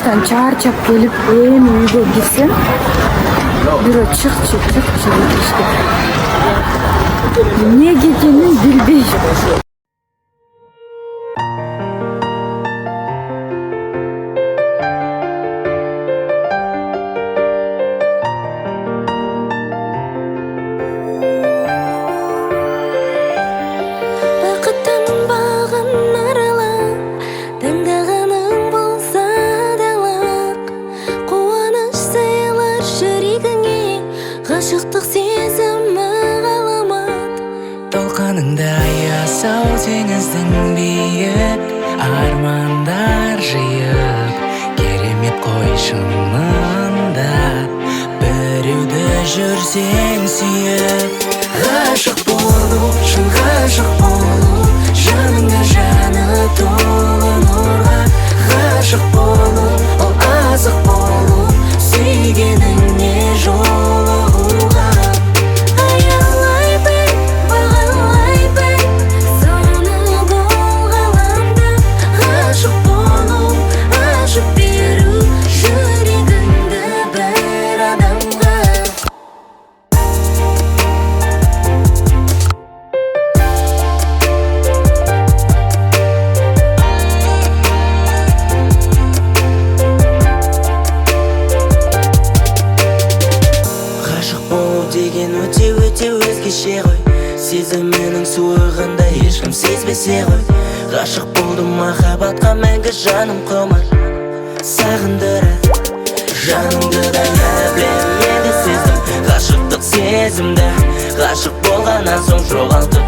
жумуштан чарчап келип эми үйгө кирсем бирөө чыкчы дешти. Эмнеге экенин билбейм. Ғашықтық сезімі ғаламат толқыныңда аясау теңіздің биік армандар жиып керемет қой шынында біреуді жүрсең сүйіп ғашық болу шын ғашық болу жаныңда жаны толы нұрға ғашық болу ол азық болу сүйгеніңе жолығуға аялай біл бағалай біл соны бол ғаламда ғашық болу ашып беру жүрегіңді бір адамға. Деген өте өзгеше ғой сезімінің суығында ешкім сезбесе ғой ғашық болдым махаббатқа мәңгі жаным құмар сағындырады жаныңды да білем енді сездім ғашықтық сезімді ғашық болғаннан соң жоғалтып